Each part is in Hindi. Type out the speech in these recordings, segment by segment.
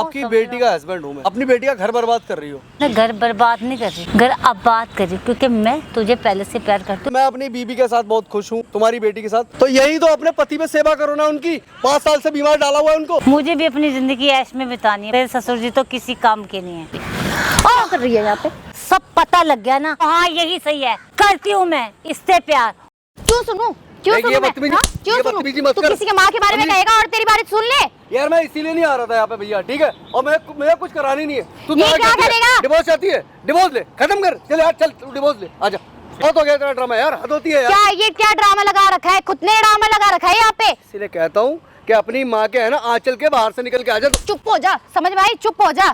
आपकी बेटी का हस्बैंड हूँ मैं, अपनी बेटी का घर बर्बाद कर रही हो। मैं घर बर्बाद नहीं कर रही, घर आबाद कर रही, क्योंकि मैं तुझे पहले से प्यार करती हूँ। मैं अपनी बीबी के साथ बहुत खुश हूँ, तुम्हारी बेटी के साथ। तो यही तो अपने पति पे सेवा करो ना उनकी, 5 साल से बीमार डाला हुआ है उनको। मुझे भी अपनी जिंदगी ऐश में बितानी है, मेरे ससुर जी तो किसी काम के नहीं है। क्या कर रही है यहाँ पे? सब पता लग गया ना, हाँ यही सही है, करती हूँ मैं इससे प्यार। क्यों सुनूं? क्यों सुनूं मैं? हाँ? क्यों सुनूं? तू किसी के माँ के बारे में कहेगा और तेरी बात सुन ले। यार मैं इसीलिए नहीं आ रहा था यहाँ पे भैया, ठीक है, और मैं कुछ करानी नहीं है। तू ये क्या करेगा? डिवोर्स चाहती है, डिवोर्स ले, खत्म कर, चल यार चल, तू डिवोर्स ले, आजा। बहुत हो गया तेरा ड्रामा यार, हद होती है यार। क्या ये क्या ड्रामा लगा रखा है? खुद ने ड्रामा लगा रखा है यहाँ पे। इसीलिए कहता हूँ कि अपनी माँ के है ना आंचल के बाहर से निकल के आजा। चुप हो जा, समझ में आई? चुप हो जा,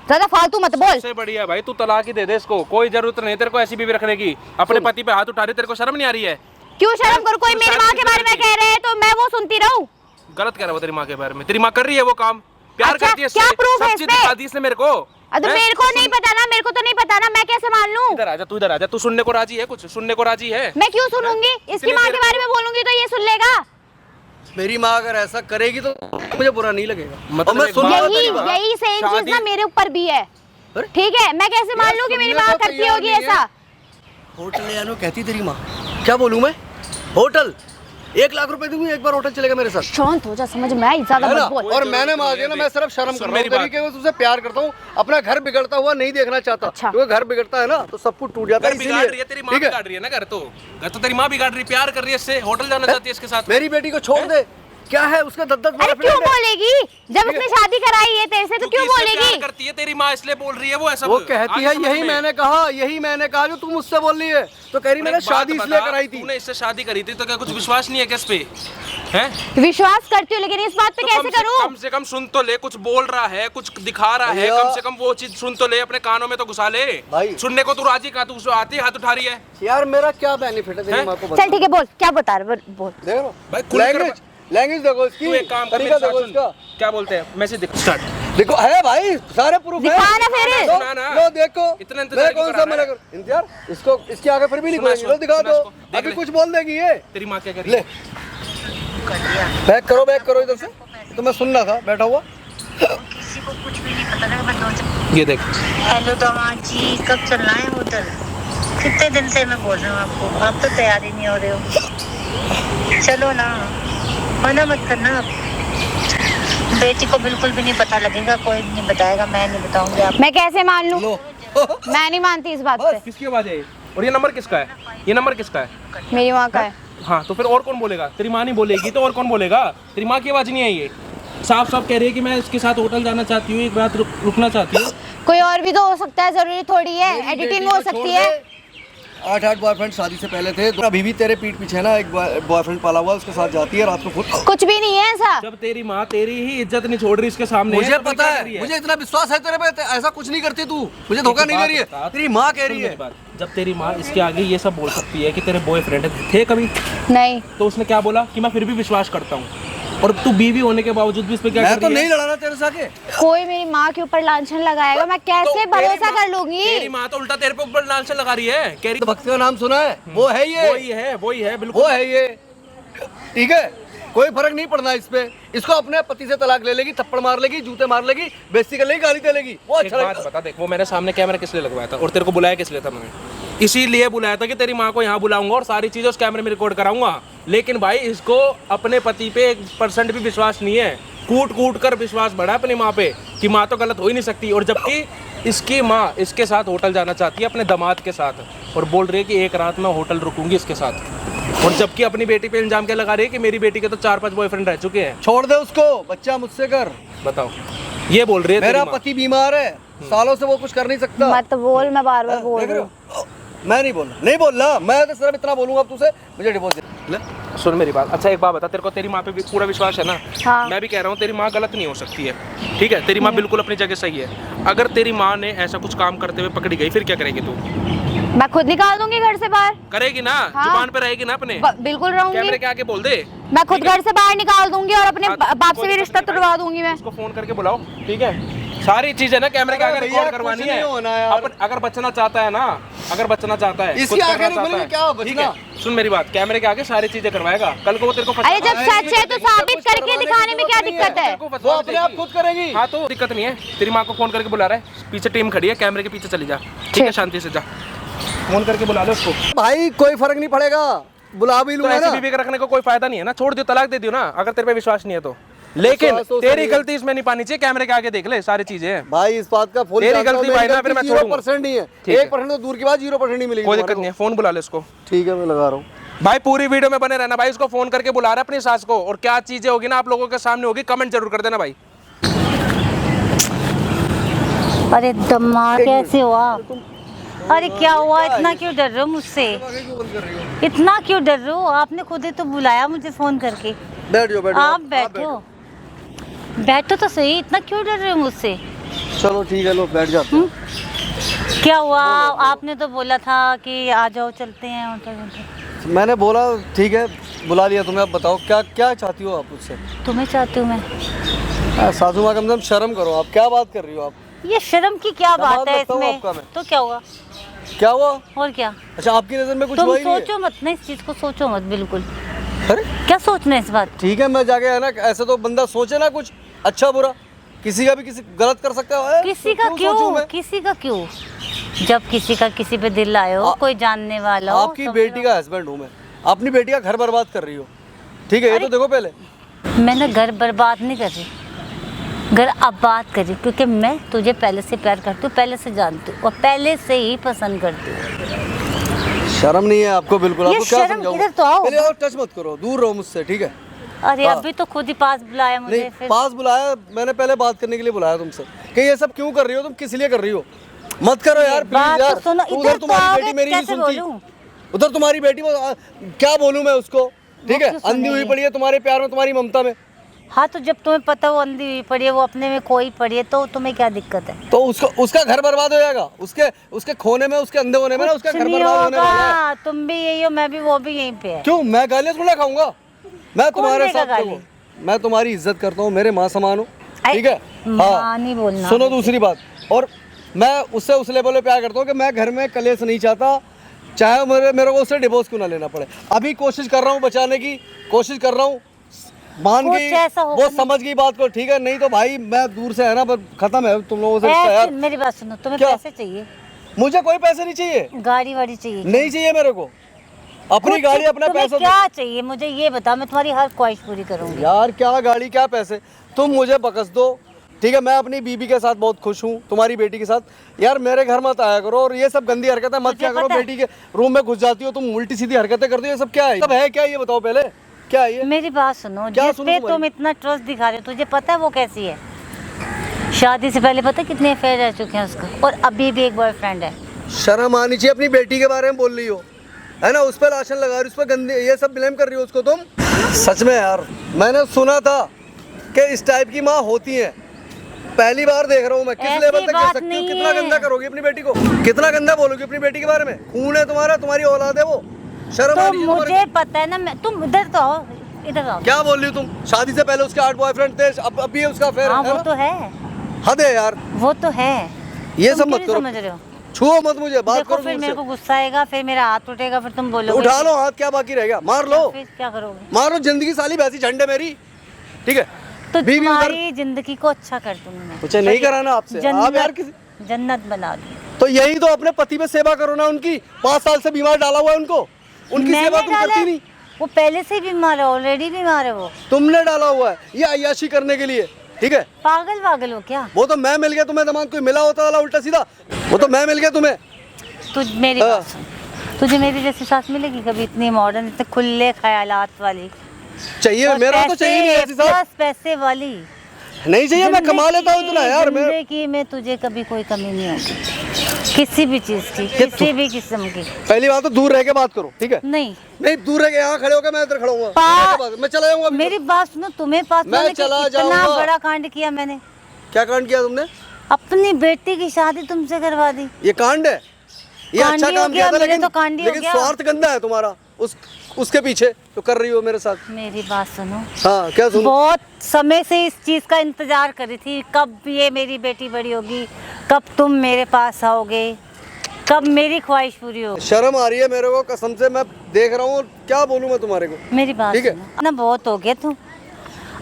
ज्यादा फालतू मत बोल। सबसे बढ़िया भाई तू तलाक ही दे दे इसको, कोई जरूरत नहीं तेरे को ऐसी बीवी रखने की। अपने पति पे हाथ उठा रही, तेरे को शर्म नहीं आ रही है? क्यों शर्म करूं? कोई मेरी माँ के बारे में कह रहे हैं तो मैं वो सुनती रहूं? गलत कह रहा है तेरी माँ के बारे में, तेरी माँ कर रही है वो काम, प्यार अच्छा, करती है, क्या प्रूफ है सब चीज इसमें? दिखा दी इसने मेरे को। अरे मेरे को नहीं पता ना, मेरे को तो नहीं पता ना, मैं कैसे मान लूं? इधर आजा, तू इधर आजा, तू सुनने को राजी है? कुछ सुनने को राजी है? मैं क्यों सुनूंगी? इसकी माँ के बारे में बोलूंगी तो ये सुन लेगा। मेरी माँ अगर ऐसा करेगी तो मुझे बुरा नहीं लगेगा, मतलब मैं एक सुनूंगा बात- तेरी बात। यही सेम चीज शादी- ना मेरे ऊपर भी है, ठीक है? मैं कैसे मान यार, लूं कि मेरी सुनने माँ को करती तैयार होगी नहीं है। ऐसा? होटल ले आनो कहती तेरी माँ, क्या बोलूं मैं? होटल 1 लाख रुपए दूंगी, एक बार होटल चलेगा मेरे साथ, शांत हो जा, समझ में आई? ज्यादा है ना? मत बोल। और मैंने मान लिया ना, मैं सिर्फ शर्म कर रहा हूँ, तरीके से तुझसे प्यार करता हूँ, अपना घर बिगड़ता हुआ नहीं देखना चाहता। अच्छा। क्योंकि घर बिगड़ता है ना तो सब कुछ टूट जाता है, घर बिगाड़ रही है तेरी माँ, ठीक है? बिगाड़ रही है ना घर तो तेरी माँ बिगाड़ रही है, प्यार कर रही है इससे, होटल जाना चाहती है इसके साथ। मेरी बेटी को छोड़ दे, क्या है उसका 10-10 अरे बॉयफ्रेंड क्यों है। बोलेगी? जब उसने शादी कराई है तेरे से तो क्यों क्योंकि इससे बोलेगी? प्यार करती है तेरी माँ, इसलिए बोल रही है वो ऐसा। वो कहती आगे है समझ यही में। मैंने कहा जो तुम मुझसे बोल रही है, तो कह रही मैंने एक बात शादी इसलिए बता, कराई थी। तूने इससे शादी करी थी तो क्या कुछ विश्वास नहीं है क्या इस पे? हैं? विश्वास करती हूँ, लेकिन इस बात पे तो कैसे करूँ? कम से कम सुन तो ले, कुछ बोल रहा है, कुछ दिखा रहा है, भैया। कम से कम वो चीज सुन तो ले, अपने कानों में तो घुसा ले। भाई। सुनने को तू राजी का, तू आती हाथ उठा रही है। यार मेरा क्या बेनिफिट है तेरी हैं? माँ को? चल ठीक है, बोल क्या बता रहे? बोल। देख लो भाई, खुलकर लैंग्वेज देखो इसकी, तू एक काम कर, तरीका मेरे देखो साथ इसका, सुन। क्या बोलते हैं? मैसेज दिखा, स्टार्ट। देखो है भाई, सारे प्रूफ है। दिखा ना फिर। लो, सुना ना। लो देखो, इतना इंतजार मैं क्यों कौन करा सा रहा मना है? कर इंतजार, इसको इसकी आगे फिर भी नहीं सुना, खोलेंगे, लो दिखा सुना दो, इसको, देख अभी ले। कुछ बोल देगी ये। तेरी माँ क्या कर रही ले है? बैक करो इधर से, तो मैं सुन रहा था बैठा हुआ। किसी को कुछ भी नहीं पता लगा, मैं दो ये देख, हेलो दामाद जी, कब चलना है होटल? कितने दिन से मैं बोल रहा हूँ आपको, आप तो तैयार ही नहीं हो रहे हो। चलो ना, मना मत करना। बेटी को बिल्कुल भी नहीं पता लगेगा, कोई नहीं बताएगा, मैं नहीं बताऊंगी आप। मैं कैसे मान लूं? लो मैं नहीं मानती इस बात पे। किसकी आवाज है ये? और ये नंबर किसका है? ये नंबर किसका है? मेरी माँ का है। हाँ तो फिर और कौन बोलेगा? तेरी माँ नहीं बोलेगी तो और कौन बोलेगा? तेरी माँ की आवाज नहीं है ये, साफ साफ कह रही है कि मैं इसके साथ होटल जाना चाहती हूँ, एक रात रुकना चाहती हूँ। कोई और भी तो हो सकता है, जरूरी थोड़ी है एडिटिंग हो सकती है। 8 बॉयफ्रेंड शादी से पहले थे, तो अभी भी तेरे पीठ पीछे है ना एक बॉयफ्रेंड पाला हुआ, उसके साथ जाती है रात को खुद। कुछ भी नहीं है ऐसा। जब तेरी माँ तेरी ही इज्जत नहीं छोड़ रही इसके सामने, मुझे तो फिर पता क्या कर रही है, मुझे इतना विश्वास है तेरे पे, ऐसा कुछ नहीं करती तू, मुझे धोखा नहीं दे रही है, तेरी माँ कह रही है। जब तेरी माँ इसके आगे ये सब बोल सकती है कि तेरे बॉयफ्रेंड थे कभी, नहीं, तो उसने क्या बोला कि मैं फिर भी विश्वास करता हूँ, और तू बीवी होने के बावजूद भी इस पे क्या मैं कर तो रही है? नहीं लड़ाना तेरे से आके। कोई मेरी माँ के ऊपर लांछन लगाएगा, मैं कैसे तो भरोसा कर लूंगी? तेरी माँ तो उल्टा तेरे पे ऊपर लांछन लगा रही है, कह रही तो भक्ति का नाम सुना है, वो है ये, वही है बिल्कुल। वो है ये, ठीक है, कोई फर्क नहीं पड़ना इस पे। इसको अपने पति से तलाक ले लेगी, थप्पड़ मार लेगी, जूते मार लेगी, बेइज्जती कर लेगी, गाली दे लेगी, वो एक अच्छा बात लगेगा। बता, देख वो मैंने सामने कैमरा किस लिए लगवाया था और तेरे को बुलाया किस लिए था? मैंने इसीलिए बुलाया था कि तेरी माँ को यहाँ बुलाऊंगा और सारी चीजें उस कैमरे में रिकॉर्ड कराऊंगा। लेकिन भाई इसको अपने पति पे 1% भी विश्वास नहीं है, कूट कर विश्वास बढ़ा अपनी माँ पे कि माँ तो गलत हो ही नहीं सकती, और जबकि इसकी माँ इसके साथ होटल जाना चाहती है अपने दामाद के साथ, और बोल रही है कि एक रात में होटल रुकूंगी इसके साथ, और जबकि अपनी बेटी पे इल्जाम क्या लगा रही है कि मेरी बेटी के तो 4-5 बॉयफ्रेंड रह चुके हैं। छोड़ दे उसको, बच्चा मुझसे कर। बताओ, ये बोल रही है मेरा तेरी माँ। पति बीमार है, सालों से वो कुछ कर नहीं सकता। मत बोल, मैं बार बार बोल देख रही रहे हूँ। हो? मैं नहीं बोलना, मैं तो सिर्फ इतना बोलूंगा अब तुझसे, मुझे डिवोर्स दे। सुन मेरी बात, अच्छा एक बात बता, तेरे को तेरी माँ पे भी पूरा विश्वास है ना? हाँ। मैं भी कह रहा हूँ तेरी माँ गलत नहीं हो सकती है, ठीक है, तेरी माँ बिल्कुल अपनी जगह सही है। अगर तेरी माँ ने ऐसा कुछ काम करते हुए पकड़ी गई, फिर क्या करेगी तू? मैं खुद निकाल दूंगी घर से बाहर। करेगी ना? हाँ। जुबान पे रहेगी ना अपने? बिल्कुल रहूंगी। कैमरे के आगे बोल दे। मैं खुद घर से बाहर निकाल दूंगी और अपने हाँ, बाप से कोई भी दिक्कत रिश्ता नहीं तुड़वा दूंगी मैं। उसको फोन करके बुलाओ, ठीक है, सारी चीजें ना कैमरे के आगे अरे रिकॉर्ड भैया, करवानी कुछ है। नहीं होना यार। अपन अगर बचना चाहता है ना, अगर बचना चाहता है, इसकी कुछ आंखें करना नहीं खुलेंगी, चाहता है, क्या ठीक बचना? है, सुन मेरी बात, कैमरे के आगे सारी चीजें करवाएगा, कल को वो तेरे को अरे जब नहीं, सच है तो नहीं, साबित कुछ करके करवाने दिखाने की में क्या जरूरत नहीं दिक्कत है? वो अपने आप खुद करेगी। हाँ तो दिक्कत नहीं है, तेरी माँ को फोन करके बुला रहा है, पीछे टीम खड़ी है, कैमरे के पीछे चली जा, ठीक है, शांति से जा, फोन करके बुला लो उसको। भाई कोई फर्क नहीं पड़ेगा, बुला भी तो लूंगा ऐसे ना। बीवी के रखने को कोई फायदा नहीं है ना, छोड़ दियो, तलाक दे दियो ना, अगर तेरे पे विश्वास नहीं है तो। लेकिन विश्वास तो तेरी सही है। गलती इसमें नहीं पानी चाहिए, कैमरे के आगे देख ले सारी चीजें हैं। भाई इस बात का फुल तेरी जानता हूं, गलती मेरी भाई ना, फिर गलती मैं छोड़ूंगा। 0% नहीं है, ठीक है। 1% तो दूर की बात 0% नहीं मिलेगी कोई तुम्हारे दिक्कत नहीं है, फोन बुला ले उसको। को। ठीक है मैं लगा रहा हूँ। भाई पूरी वीडियो में बने रहना भाई, उसको फोन करके बुला रहा है अपनी सास को, और क्या चीजें होगी ना आप लोगों के सामने होगी, कमेंट जरूर कर देना भाई। अरे दम्मा कैसे हुआ? अरे क्या हुआ? इतना क्यों डर रहे हो मुझसे? इतना क्यों डर रहे हो? आपने खुद ही तो बुलाया मुझे फोन करके। बैठ जाओ बैठ आप बैठो, बैठो तो सही, इतना क्यों डर रहे हो मुझसे? चलो ठीक है, लो बैठ जाते हैं। क्या हुआ? आपने तो बोला था कि आ जाओ चलते हैं होटल। मैंने बोला ठीक है, बुला लिया तुम्हें, अब बताओ क्या क्या चाहती हो आप मुझसे? तुम्हें चाहती हूँ मैं। सासू माँ कम से कम शर्म करो, आप क्या बात कर रही हो आप? ये शर्म की क्या दमाद बात है लगता हूँ इसमें? आपका मैं। तो क्या हुआ? क्या हुआ? और क्या? अच्छा आपकी नजर में कुछ तुम हुआ ही नहीं है? सोचो मत ना, इस चीज को सोचो मत बिल्कुल। अरे क्या सोचना है इस बात? ठीक है, मैं जाके है ना, ऐसे तो बंदा सोचे ना कुछ अच्छा बुरा, किसी का भी किसी गलत कर सकता है। किसी का सोचूं क्यों? मैं? किसी का क्यों? जब किसी का किसी पे दिल आए हो, कोई जानने वाला हो। आपकी बेटी का हस्बैंड हूँ मैं, अपनी बेटी का घर बर्बाद कर रही हो, ठीक है, ये तो देखो पहले। मैंने घर बर्बाद नहीं कर रही, घर आबाद कर रही, क्योंकि मैं तुझे पहले से प्यार करती हूँ, पहले से जानती हूँ और पहले से ही पसंद करती हूँ। शर्म नहीं है आपको बिल्कुल? ये आपको क्या शर्म, समझाऊं? इधर तो आओ। पहले और टच मत करो, दूर रहो मुझसे, ठीक है? अरे अभी तो खुद ही पास बुलाया मुझे, नहीं फिर पास बुलाया मैंने, पहले बात करने के लिए बुलाया तुमसे कि ये सब क्यों कर रही हो तुम, किस लिए कर रही हो? मत करो यार बात प्लीज तो यार। सुनो, उधर इधर तो तुम्हारी आओगे, बेटी मेरी नहीं कैसे सुनती, बोलूं? उधर तुम्हारी बेटी वो क्या बोलूं मैं उसको, ठीक है? क्यों अंधी हुई सुनेगी? पड़ी है तुम्हारे प्यार में, तुम्हारी ममता में। हाँ तो जब तुम्हें पता वो अंधी हुई पड़ी है, वो अपने में खोई पड़ी है, तो तुम्हें क्या दिक्कत है? तो उसका घर बर्बाद हो जाएगा, उसके खोने में, उसके अंधे होने में ना, उसका कुछ घर नहीं बर्बाद होने वाला है। होगा, तुम भी यही हो, मैं भी, वो भी यहीं पे है। क्यों? मैं गालियाँ थोड़ा खाऊंगा? मैं तुम्हारे देगा साथ गाली? देखो, मैं तुम्हारी इज्जत करता हूँ, मेरे माँ समान हो, ठीक है? माँ नहीं बोलना। सुनो दूसरी बात, और मैं उससे उस लेवल पे प्यार करता हूँ कि मैं घर में कलेश नहीं चाहता, चाहे मेरे को उससे डिवोर्स क्यों ना लेना पड़े। अभी कोशिश कर रहा हूँ बचाने की, कोशिश कर रहा हूँ, मान कुछ गई ऐसा होगा वो, नहीं। समझ गई बात को, ठीक है? नहीं तो भाई मैं दूर से है ना, बस खत्म है तुम लोगों से रिश्ता ऐसे, यार। मेरी बात सुनो, तुम्हें क्या? पैसे चाहिए? मुझे कोई पैसे नहीं चाहिए, गाड़ी वाड़ी चाहिए? नहीं चाहिए मेरे को, अपनी कुछ गाड़ी अपना तुम्हें पैसा क्या चाहिए? मुझे ये बताओ, मैं तुम्हारी हर ख्वाहिश पूरी करूंगी। यार क्या गाड़ी क्या पैसे, तुम मुझे बकस दो, ठीक है? मैं अपनी बीबी के साथ बहुत खुश हूँ, तुम्हारी बेटी के साथ यार मेरे घर मत आया करो, और ये सब गंदी हरकतें मत क्या करो। पता है? बेटी के रूम में घुस जाती हो तुम, उल्टी सीधी हरकतें करती हो, ये सब क्या है? सब है क्या ये बताओ पहले, क्या है ये? मेरी बात सुनो, क्या जिस सुनूं पे तुम्हारी? तुम इतना ट्रस्ट दिखा रहे हो, तुझे पता है वो कैसी है? शादी से पहले पता है कितने अफेयर रह चुके हैं उसका, और अभी भी एक बॉयफ्रेंड है। शर्म आनी चाहिए, अपनी बेटी के बारे में बोल रही हो, है ना? उस पर लाशन लगा रही हो, उस पर गंदे ये सब ब्लेम कर रही हो उसको तुम। सच में यार मैंने सुना था कि इस टाइप की माँ होती है, पहली बार देख रहा हूँ मैं। किस ऐसी लेवल तक कह बात सकती हूँ? नहीं कितना है। गंदा करोगी अपनी बेटी को, कितना गंदा बोलोगी अपनी बेटी के बारे में? खून है तुम्हारा, तुम्हारी औलाद है वो, शर्म तो आनी चाहिए तुम्हारे मुझे पता है ना, तुम इधर तो आओ, इधर आओ। को। क्या बोल रही हो तुम? शादी से पहले उसके 8 बॉयफ्रेंड थे, अब भी उसका अफेयर हाँ है वो ना? तो है, हद है यार, वो तो है। ये तुम सब क्यों मत नहीं करो, समझ रहे हो? छुओ मत मुझे, बात देखो करो फिर मुझसे। मेरे को गुस्सा आएगा, फिर मेरा हाथ उठेगा, फिर तुम बोलोगे। उठा लो हाथ, क्या बाकी रह गया? मार लो, फिर क्या करोगे? मारो, जिंदगी साली वैसी झंड है मेरी, ठीक है? तो बीवी उधर- तुम्हारी जिंदगी को अच्छा कर दूंगी मैं। मुझे नहीं कराना आपसे, आप यार किसी जन्नत बना दूँ। तो यही तो अपने पति पे सेवा करो ना उनकी, 5 साल से बीमार डाला हुआ है उनको, उनकी मैंने सेवा तुम डाला करती है। नहीं। वो पहले से ही बीमार है, ऑलरेडी बीमार है वो। तुमने डाला हुआ है ये अय्याशी करने के लिए, ठीक है? पागल वागल हो क्या? वो तो मैं मिल गया तुम्हें, दिमाग कोई मिला होता वाला उल्टा सीधा, वो तो मैं मिल गया तुम्हें। तुझ मेरी हाँ। बात सुन, तुझे मेरी जैसी साथ मिलेगी कभी, इतनी मॉडर्न, इतने खुले ख्यालात वाली? चाहिए और मेरा तो चाहिए नहीं ऐसी साथ, प्लस पैसे वाली। नहीं चाहिए, मैं कमा लेता हूँ इतना यार। मैं जिंदगी में तुझे कभी कोई कमी नहीं होगी, किसी भी चीज की, किसी भी किस्म की। पहली बात तो दूर रह के बात करो, ठीक है? नहीं, नहीं दूर रह के यहाँ खड़े होकर मैं इधर खड़ा हूँ, मैं चला जाऊंगा अभी। मेरी बात सुनो, तुम्हें पास मैं मैंने चला इतना जाऊंगा। बड़ा कांड किया मैंने, क्या कांड किया तुमने? अपनी बेटी की शादी तुमसे करवा दी। ये कांड है? ये कांड अच्छा ही हो काम गया, किया था, मेरे लेकिन तो कांड ही हो लेकिन गया। स्वार्थ गंदा है तुम्हारा, उसके पीछे तो कर रही हो मेरे साथ। मेरी बात सुनो, हाँ क्या सुनो? बहुत समय से इस चीज का इंतजार कर रही थी, कब ये मेरी बेटी बड़ी होगी, कब तुम मेरे पास आओगे, कब मेरी ख्वाहिश पूरी होगी। शर्म आ रही है मेरे को कसम से, मैं देख रहा हूँ क्या बोलूँ मैं तुम्हारे को। मेरी बात ठीक है सुनो ना, बहुत हो गया तुम।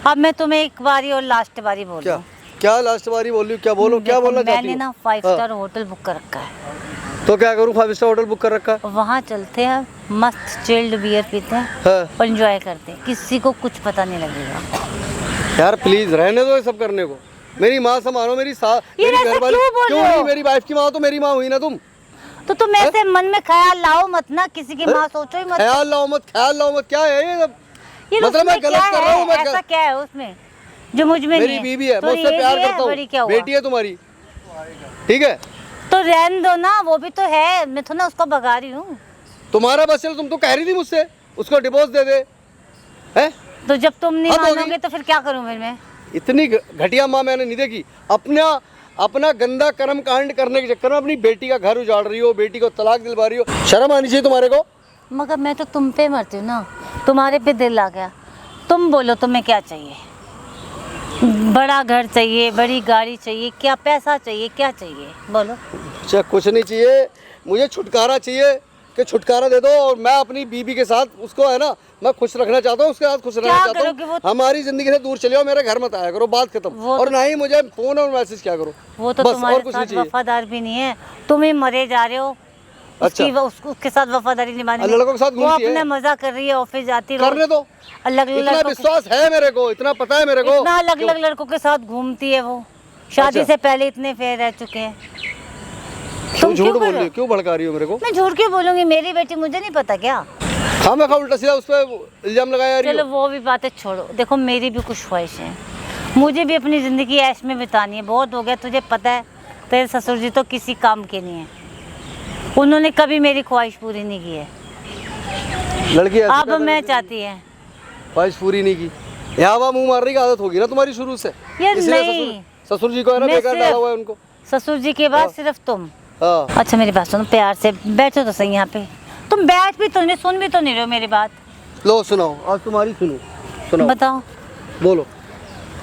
अब मैं तुम्हें एक बारी और लास्ट बारी बोल क्या क्या लास्ट बारी बोल रही हूँ, क्या बोलो, क्या बोलना चाहती मैंने हो? ना 5 स्टार होटल बुक कर रखा है, तो क्या करूँ? 5 स्टार होटल बुक कर रखा है। वहाँ चलते हैं, मस्त चिल्ड बियर पीते हैं हाँ। और एंजॉय करते हैं, किसी को कुछ पता नहीं लगेगा। यार प्लीज रहने दो ये सब करने को, मेरी माँ से मानो, मेरी मेरी ऐसा घरवाली क्यों बोल क्यों रहे हो? नहीं? मेरी वाइफ की माँ तो मेरी माँ हुई ना तुम। तो तुम ऐसे मन में ख्याल लाओ मत ना, किसी की माँ सोचो ही मत। ख्याल लाओ मत, ख्याल लाओ मत, क्या है ये सब? ये मतलब उसमें मैं गलत क्या कर रहा हूँ? है? ऐसा क्या है उसमें जो मुझ में नहीं मेरी है? बीवी है, तो मैं उससे ये प्यार भी है, करता बड़ी क्या हूँ, हुआ? बेटी है तुम्हारी, ठीक है? तो रहने दो ना, वो भी तो है, मैं तो ना उसको भगा रही हूँ। तुम्हारा बस चलो, तुम तो कह रही थी मुझसे उसको डिवोर्स दे दे, हैं? तो जब तुम नहीं हद होगी। मानोगे तो फिर क्या करूँ फिर मैं? इतनी घटिया माँ मैंने नहीं देखी। अपना गंदा कर्म कांड करने के चक्कर में अपनी बेटी का घर उजाड़ रही हो, बेटी को तलाक दिलवा रही हो। शर्म आनी चाहिए तुम्हारे को। मगर मैं तो तुम पे मरती हूँ ना, तुम्हारे पे दिल आ गया। तुम बोलो तुम्हें क्या चाहिए? बड़ा घर चाहिए, बड़ी गाड़ी चाहिए, क्या पैसा चाहिए, क्या चाहिए बोलो? अच्छा कुछ नहीं चाहिए, मुझे छुटकारा चाहिए कि छुटकारा दे दो, और मैं अपनी बीबी के साथ उसको है ना, मैं खुश रखना चाहता हूँ, उसके साथ खुश रहना क्या चाहता करोगे हूँ। वो? हमारी जिंदगी से दूर चले जाओ, मेरे घर मत आया करो, बात खत्म। वो और तो- ना ही मुझे फोन और मैसेज क्या करो, वो तो बस, और तुम्हारे कुछ नहीं साथ चाहिए। वफादार भी नहीं है, तुम ही मरे जा रहे हो। अच्छा। उसके साथ वफादारी निभाने में। लड़कों के साथ वो घूमती है? अपने मजा कर रही है, ऑफिस जाती करने दो, अलग इतना लड़कों के, विश्वास है मेरे को, इतना पता है मेरे को। इतना अलग अलग लड़कों के साथ घूमती है वो। शादी अच्छा। से पहले इतने फेयर रह चुके हैं। क्यों तुम झूठ क्यों बोल कर रही रहे हो, क्यों भड़का रही हो मेरे को? मैं झूठ क्यों बोलूंगी? मेरी बेटी, मुझे नहीं पता क्या? हाँ मैं उल्टा सीधा उस पर इल्जाम लगाया रही चलो हो। वो भी बातें छोड़ो, देखो मेरी भी कुछ ख्वाहिश है, मुझे भी अपनी ज़िंदगी ऐश में बितानी है। बहुत हो गया, तुझे पता है तेरे ससुर जी तो किसी काम के नहीं है, उन्होंने कभी मेरी ख्वाहिश पूरी नहीं की है। लड़की ऐसी अब पैदा मैं करती है, चाहती है ख्वाहिश पूरी नहीं की। यहाँ वहाँ मुंह मारने की आदत होगी ना तुम्हारी शुरू से, यार इसलिए नहीं। ससुर जी को है ना मैं बेकार सिर्फ- डाला हुआ है उनको। ससुर जी के बाद सिर्फ तुम। हाँ अच्छा मेरी बात सुनो, प्यार से बैठो तो सही यहाँ पे। तुम बैठ भी तो नहीं, सुन भी तो नहीं रहे हो मेरी बात। लो सुनाओ, आज तुम्हारी सुनो, सुनाओ, बताओ बोलो।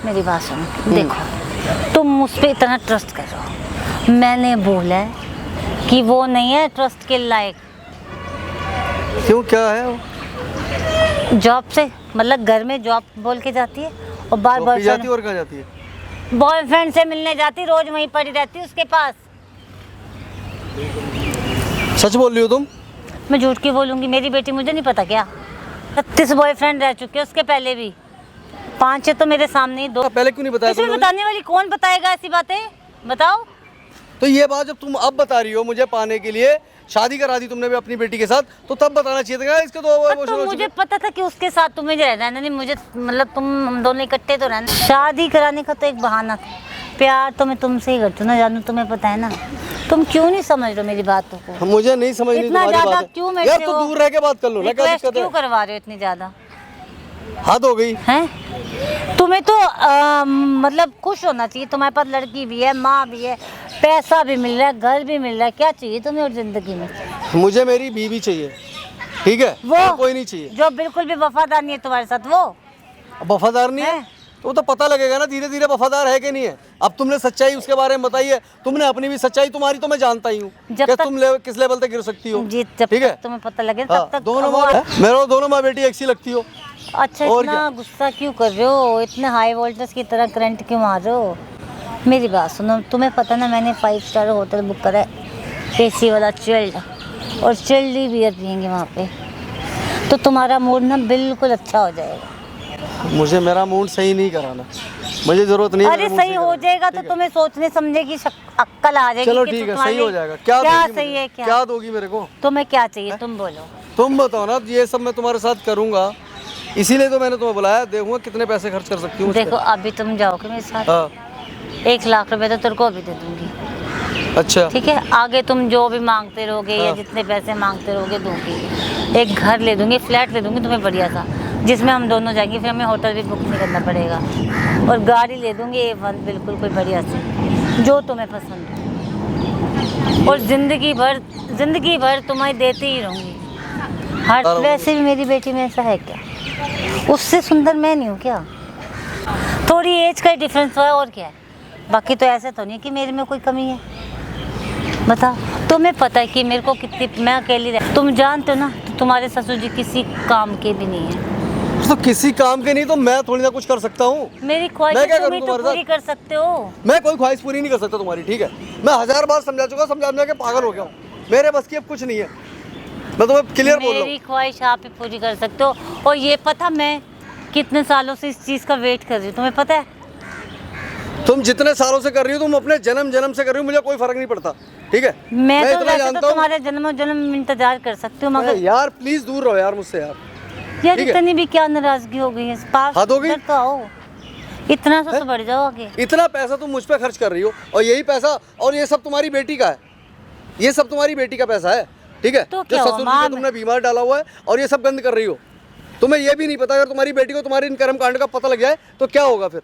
मेरी बात सुनो। देखो तुम मुझ पे इतना ट्रस्ट कर रहे हो, मैंने बोला है कि वो नहीं है ट्रस्ट के लायक। क्यों, क्या है वो? जॉब से मतलब घर में जॉब बोल के जाती है और बार ऑफिस जाती है बार और कहाँ जाती है? बॉयफ्रेंड से मिलने जाती, रोज वहीं पड़ी रहती उसके पास। सच बोल रही हो तुम? मैं झूठ क्यों बोलूँगी? मेरी बेटी, मुझे नहीं पता क्या? 36 बॉयफ्रेंड रह चुके, उसके पहले भी 5-6 तो मेरे सामने ही, 2। पहले क्यों नहीं बताया इसमें तुमने? बताने वाली कौन बताएगा ऐसी बातें? बताओ। तो ये बात जब तुम अब बता रही हो मुझे पाने के लिए, शादी करा दी तुमने भी अपनी बेटी के साथ, तो तब बताना चाहिए था। इसके तो मुझे पता था कि उसके साथ तुम्हें रहना है, नहीं मुझे मतलब तुम हम दोनों इकट्ठे तो रहना। शादी कराने का तो एक बहाना था, प्यार तो मैं तुमसे ही करती हूँ ना जानू, तुम्हें पता है ना। तुम क्यों नहीं समझ रहे हो मेरी बातों को? मुझे नहीं समझ नहीं इतना तुम्हारी ज्यादा बात क्यों है। मेरे यार से तो वो दूर रह के बात कर लो ना, क्या रिक्वेस्ट दिक्कत क्यों है? करवा रहे हो इतनी ज्यादा? हद हो गई। हैं? तुम्हें तो मतलब खुश होना चाहिए, तुम्हारे पास लड़की भी है, माँ भी है, पैसा भी मिल रहा है, घर भी मिल रहा है, क्या चाहिए तुम्हें और जिंदगी में? मुझे मेरी बीवी चाहिए, ठीक है? वो और कोई नहीं चाहिए। जो बिल्कुल भी वफादार नहीं है तुम्हारे साथ, वो वफादार नहीं है है? तो वो तो पता लगेगा ना धीरे धीरे वफादार है कि नहीं है। अब तुमने सच्चाई उसके बारे में बताई है, तुमने अपनी भी सच्चाई, तुम्हारी तो मैं जानता ही हूँ जब कि तक- तुम किस लेवल तक गिर सकती हो। जी, जब ठीक है? तक तुम्हें पता लगे हाँ, तब तक दोनों वो- माँ मेरे को दोनों माँ बेटी एक सी लगती हो। अच्छा और इतना क्या? गुस्सा क्यों कर रहे हो? इतने हाई वोल्टेज की तरह करंट क्यों मार रहे हो? मेरी बात सुनो, तुम्हें पता ना मैंने 5 स्टार होटल बुक करा है, एसी वाला चिल्ड, और चिल्ड ही बियर पियेंगे वहाँ पे, तो तुम्हारा मूड ना बिल्कुल अच्छा हो जाएगा। मुझे मेरा मूड सही नहीं कराना, मुझे जरूरत नहीं है अरे मेरा मूड सही हो कराने की। जाएगा तो ठीक है? तुम्हें सोचने समझने की अक्ल आ जाएगी। चलो कि ठीक है, तुम्हारे सही हो जाएगा। क्या क्या दोगी सही मुझे? है? क्या दोगी मेरे को? तुम्हें क्या चाहिए तुम बोलो। तुम बताओ ना, ये सब मैं तुम्हारे साथ करूंगा, इसीलिए तो मैंने तुम्हें बुलाया। देखूंगा कितने पैसे खर्च कर सकती हूँ। देखो अभी तुम जाओगे मेरे साथ, हाँ 1 लाख रुपए तो तेरे को अभी दे दूंगी, अच्छा ठीक है? आगे तुम जो भी मांगते रहोगे या हाँ। जितने पैसे मांगते रहोगे दूंगी। एक घर ले दूंगी, फ्लैट ले दूंगी तुम्हें बढ़िया सा, जिसमें हम दोनों जाएंगे, फिर हमें होटल भी बुक नहीं करना पड़ेगा, और गाड़ी ले दूंगी A1 बिल्कुल कोई बढ़िया सी, जो तुम्हें पसंद हो, और ज़िंदगी भर तुम्हें देती ही रहूँगी। हर वैसे भी मेरी बेटी में ऐसा है क्या? उससे सुंदर मैं नहीं हूँ क्या? थोड़ी एज का ही डिफरेंस हुआ है और क्या है, बाकी तो ऐसे तो नहीं कि मेरे में कोई कमी है। बताओ, तुम्हें पता है कि मेरे को कितनी, मैं अकेली रह, तुम जानते हो ना, तो तुम्हारे ससुर जी किसी काम के भी नहीं है। तो किसी काम के नहीं तो मैं थोड़ी ना कुछ कर सकता हूँ। मेरी मैं ख्वाहिश क्या तुम करूँ ही तो तुम्हारे पूरी साथ? कर सकते हो। मैं कोई ख्वाहिश पूरी नहीं कर सकता तुम्हारी, ठीक है? मैं 1000 बार समझा चुका, समझा के पागल हो गया हूँ। मेरे बस की अब कुछ नहीं है, मैं तुम्हें क्लियर बोल रहा मेरी हूँ। ख्वाहिश आप ही पूरी कर सकते हो। और ये पता, मैं कितने सालों से इस चीज़ का वेट कर रही हूँ, तुम्हें पता है? तुम जितने सालों से कर रही हो, तुम अपने जन्म से कर रही हो, मुझे कोई फर्क नहीं पड़ता, ठीक है? मैं तो इतना वैसे जानता तो हूँ। तुम्हारे जन्म इंतजार कर सकती हूँ, मगर यार प्लीज दूर रहो यार मुझसे यार। यार ठीक है। इतनी भी क्या नाराजगी हो गई है? पास हद हो गई? इधर तो आओ, इतना सा तो बढ़ जाओ आगे। इतना पैसा तुम मुझ पे खर्च कर रही हो, और यही पैसा, और ये सब तुम्हारी बेटी का है, ये सब तुम्हारी बेटी का पैसा है, ठीक है? तो जो क्या हुआ, ससुर जी माँ को तुमने बीमार डाला हुआ है और ये सब गंद कर रही हो। तुम्हें ये भी नहीं पता, अगर तुम्हारी बेटी को तुम्हारे इन कर्म कांड का पता लग जाए तो क्या होगा फिर?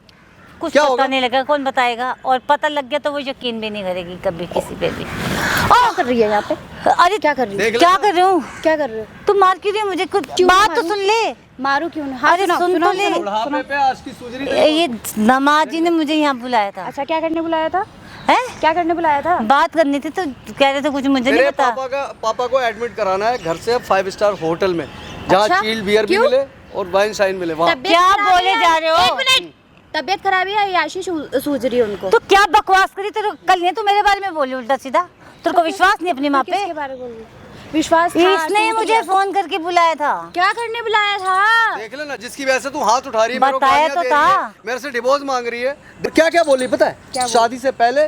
कुछ क्या पता होगा? नहीं लगा, कौन बताएगा? और पता लग गया तो वो यकीन भी नहीं करेगी कभी किसी पे भी। क्या कर रही है यहाँ पे? अरे क्या कर रही है? देख क्या लेना। कर रही हूँ? क्या कर रहे हो? तुम मार क्यों रही हो मुझे? कुछ क्यों बात तो मारूं? सुन ले। मारू क्यों ना? हाँ, अरे सुनाओ, सुन सुनाओ, तो ले। सुनाओ। बुढ़ापे पे आज की सुजरी ये नमाजी ने मुझे यहाँ बुलाया था। अच्छा, क्या करने बुलाया था? है? क्या करने बुलाया था? बात करनी थी तो कह रहे थे कुछ, मुझे नहीं मेरे पता। पापा को एडमिट कराना है घर से 5 स्टार होटल में, जहाँ अच्छा, चील्ड बियर भी क्यों? मिले और वाइन शाइन मिले वहाँ। तबीयत क्या खराब बोले है? जा रहे हो? एक मिनट, तबीयत खराब है या आशीष सूझ रही है उनको? तो क्या बकवास करी तेरे? कल नहीं तू मेरे बारे में बोली उल्टा सीधा। तेरे को विश्वास नहीं अपनी माँ पे? किसके बारे में बोल रही है? विश्वास था, इसने ही टूट मुझे गया। फोन करके बुलाया था। क्या करने बुलाया था? देख लेना, जिसकी वजह से तू हाथ उठा रही है, मेरे को बताया गालियां तो दे रही है, था। मेरे से डिवोर्स मांग रही है। क्या क्या बोली पता है? शादी से पहले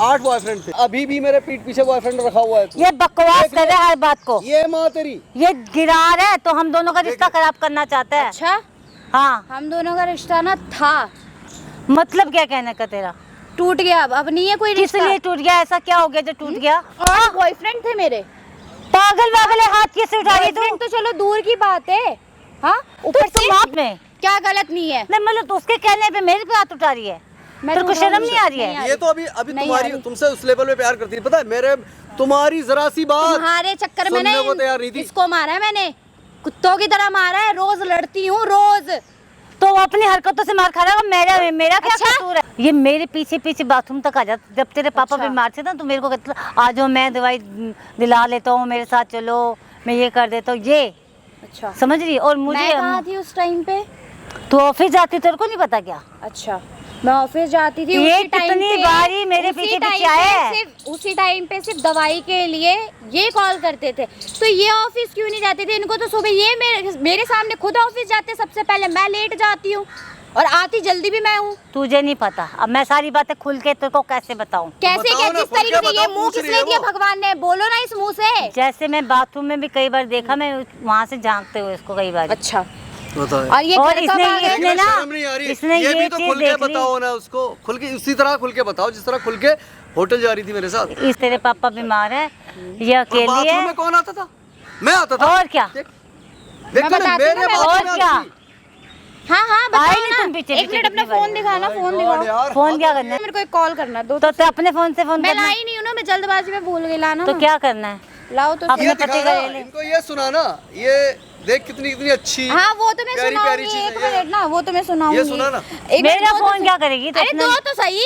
8 बॉयफ्रेंड थे, अभी भी मेरे पीठ पीछे बॉयफ्रेंड रखा हुआ है तू। ये बकवास देख कर ले। रहा है हर बात को। ये माँ तेरी। ये गिरार है तो हम दोनों का रिश्ता खराब करना चाहता है। अच्छा, हाँ, हम दोनों का रिश्ता ना था, मतलब क्या कहने का तेरा? टूट गया, अब नहीं है कोई किस रिश्ता। लिए टूट गया? ऐसा क्या हो गया जो टूट गया? और बॉयफ्रेंड थे मेरे। पागल वागल है, हाथ कैसे उठा रही तू? बॉयफ्रेंड तो चलो दूर की बात है, हाँ, ऊपर ऊपर से से माप में क्या गलत नहीं है। नहीं, मतलब तो उसके कहने पे मेरे पे हाथ उठा रही है। मैं तेरे को तो शर्म नहीं आ रही है? नहीं ये तो अभी अभी नहीं तुम्हारी आ रही। तुमसे उस लेवल पे प्यार करती है, पता है? मेरे तुम्हारी जरा सी बात तुम्हारे चक्कर में सुनने को तैयार नहीं नहीं, थी। इसको मारा है मैंने, कुत्तों की तरह मारा है, रोज लड़ती हूँ रोज। तो वो अपनी हरकतों से मार खा रहा है, मेरा क्या अच्छा? कसूर है? ये मेरे पीछे पीछे बाथरूम तक आ जाता। जब तेरे पापा अच्छा। बीमार थे ना तो मेरे को कहता था, आ जाओ मैं दवाई दिला लेता हूँ, मेरे साथ चलो, मैं ये कर देता हूँ, ये अच्छा, समझ रही? और मैं मुझे कहाँ थी उस टाइम पे? तू ऑफिस जाती, तेरे को नहीं पता क्या? अच्छा, मैं ऑफिस जाती थी ये उसी टाइम कितनी पे, बारी मेरे उसी पीछे टाइम पीछे आया पे है। सिर्फ उसी टाइम पे सिर्फ दवाई के लिए ये कॉल करते थे। तो ये ऑफिस क्यों नहीं जाते थे? इनको तो सुबह ये मेरे सामने खुद ऑफिस जाते, सबसे पहले मैं लेट जाती हूँ और आती जल्दी भी मैं हूँ। तुझे नहीं पता, अब मैं सारी बातें खुल के तेरे को कैसे बताऊं? कैसे बताओ क्या, ना, किस खुल के तरीके से? ये बताओ, मुंह पूछ रही किसने है दिया? वो। भगवान ने, बोलो ना इस मुंह से। जैसे मैं बाथरूम में भी कई बार देखा, मैं वहाँ से झांकते हुए इसको कई बार। अच्छा, बताओ। और ये और घर कब इसने आ गए? इसने ना शर्म नहीं आ रही? इसने ये भी ये तो चीज खुल के देख ली। बताओ ना उसको, खुल के उसी तरह खुल के बताओ जिस तरह खुल के होटल जा रही थी मेरे साथ। इस तेरे पापा बीमार है, ये और अकेली बाथरूम है, में कौन आता था? मैं आता था। और क्या? देख तो ना, बताती मेरे हूँ ना, बाथरूम और में क्या? आती थी। हाँ हाँ, आई बताओ नहीं ना। तुम पीछे एक पीछे मिनट अपना कितनी फोन बारी? दिखाना, फोन God दिखाओ। यार, फोन क्या करना है? मेरे को एक कॉल करना दो। तो अपने फोन से फोन मैं करना है? लाई नहीं हूँ ना, मैं जल्दबाजी में भूल गई लाना तो ना। क्या करना है? लाओ तो अपने ये पति दिखा का ना, ले ले। इनको ये सुना ना, ये देख कितनी कितनी अच्छी। हाँ, वो तो मैं प्यारी प्यारी सुनाऊंगी, चीज़ एक है ये। मिनट ना, वो तो मैं सुनाऊंगी। ये सुना ना। एक मिनट, मेरा दो तो फोन सही। क्या करेगी? तो अरे अपने- दो तो सही,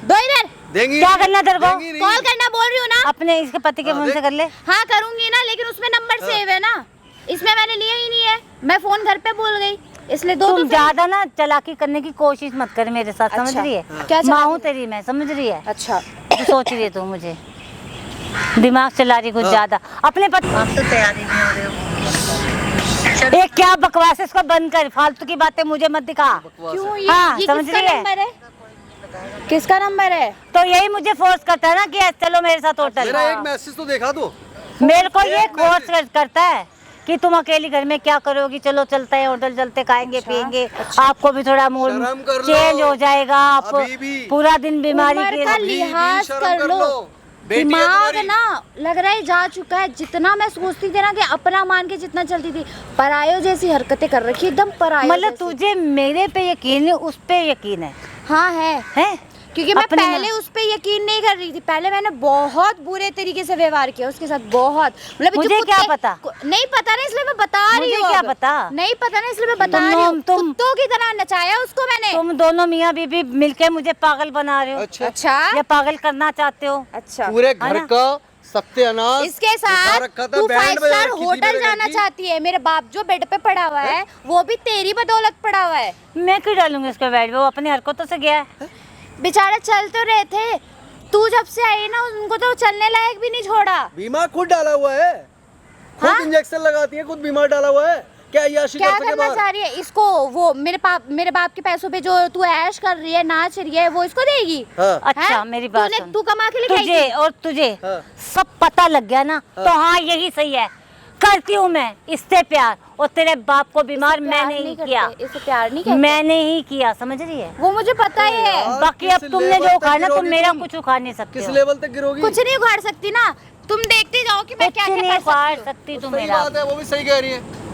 दो इधर। देंगी क्या नहीं, करना तेरे को? देंगी नहीं। कॉल करना बोल रही हूँ ना। अपने इसके पति के हाँ, फोन देख। से कर ले। हाँ करूंगी ना, लेकिन उसमें नंबर सेव है ना, इसमें मैंने लिया ही नहीं है। मैं फोन घर पे भूल गई, इसलिए दो तो तुम सही। ज्यादा ना चालाकी करने की कोशिश मत कर मेरे साथ, समझ अच्छा। रही है? क्या चालाकी? माँ हूँ तेरी मैं, समझ रही है? अच्छा, तू सोच रही है तू मुझे दिमाग चला रही कुछ हाँ। ज्यादा अपने पति। आप तो तैयार ही नहीं हो रहे हो। चलो एक क्या बकवास है, इसको बंद कर, फालतू की बातें मुझे मत दिखा। क्यों? हाँ, ये समझ किसका रही है? नंबर है? किसका नंबर है? तो यही मुझे फोर्स करता है ना कि चलो मेरे साथ होटल। मेरा एक मैसेज तो देखा दो। मेरे को ये एक फोर्स करता है कि तुम अकेली घर में क्या करोगी, चलो चलते हैं होटल, चलते खाएंगे पियेंगे, आपको भी थोड़ा मूड शर्म कर लो। चेंज हो जाएगा। आप अभी भी। पूरा दिन बीमारी उम्र के का अभी भी लिहाज शर्म कर कर लो। लो। बेटी है दिमाग तुम्हारी। ना लग रहा है जा चुका है। जितना मैं सोचती थी ना कि अपना मान के जितना चलती थी, परायो जैसी हरकतें कर रखी, एकदम परायो मतलब जैसी। तुझे मेरे पे यकीन है, उस पे यकीन है? हाँ है। हैं? क्योंकि मैं अपनी पहले माँ- उस पे यकीन नहीं कर रही थी। पहले मैंने बहुत बुरे तरीके से व्यवहार किया उसके साथ, बहुत। मतलब जो मुझे क्या पता? नहीं पता ना, इसलिए मैं बता रही मुझे हूँ। क्या अब। पता? नहीं पता ना, इसलिए मैं बता रही हूँ। कुत्तों की तरह नचाया उसको मैंने। तुम दोनों मियाँ बीबी मिलके मुझे पागल बना रहे हो। अच्छा अच्छा या पागल करना चाहते हो। अच्छा। पूरे है घर ना? का सत्यानाश इसके दिखा साथ रखा था, तू बैंड 5 बजा स्टार रखी थी होटल मेरे घर जाना की। चाहती है। मेरे बाप जो बेड पे पड़ा हुआ है वो भी तेरी बदौलत पड़ा हुआ है। मैं क्यों डालूंगी उसके बेड पे, वो अपनी हरकतों से गया है। बेचारा चल तो रहे थे, तू जब से आई ना उनको तो चलने लायक भी नहीं छोड़ा। बीमा खुद डाला हुआ है, खुद हाँ? इंजेक्शन लगाती है, खुद बीमार डाला हुआ है। क्या अय्याशी क्या कर सके करना बाहर? चाह रही है इसको? वो मेरे बाप के पैसों पे जो तू ऐश कर रही है, नाच रही है, वो इसको देगी? हाँ। अच्छा हैं? मेरी बात तूने सुन। तू कमा के लेके आई तुझे थी? और तुझे हाँ। सब पता लग गया ना, तो हाँ यही सही है। करती हूँ मैं इससे प्यार, और तेरे बाप को बीमार इससे प्यार मैंने ही नहीं किया। करते, इससे प्यार नहीं करते। मैंने ही किया, समझ रही है। वो मुझे पता ही है। यार, बाकी अब किस तुमने लेवल जो तक उखाड़ना, तुम गिरोगी मेरा तुम? कुछ उखाड़ नहीं सकते किस हो। लेवल तक गिरोगी? कुछ नहीं उखाड़ सकती ना, तुम देखती जाओ कि मैं कुछ क्या क्या नहीं कर उखाड़ सकती हूँ। सकती तू सही मेरा। बात है, वो भी सही कह रही है।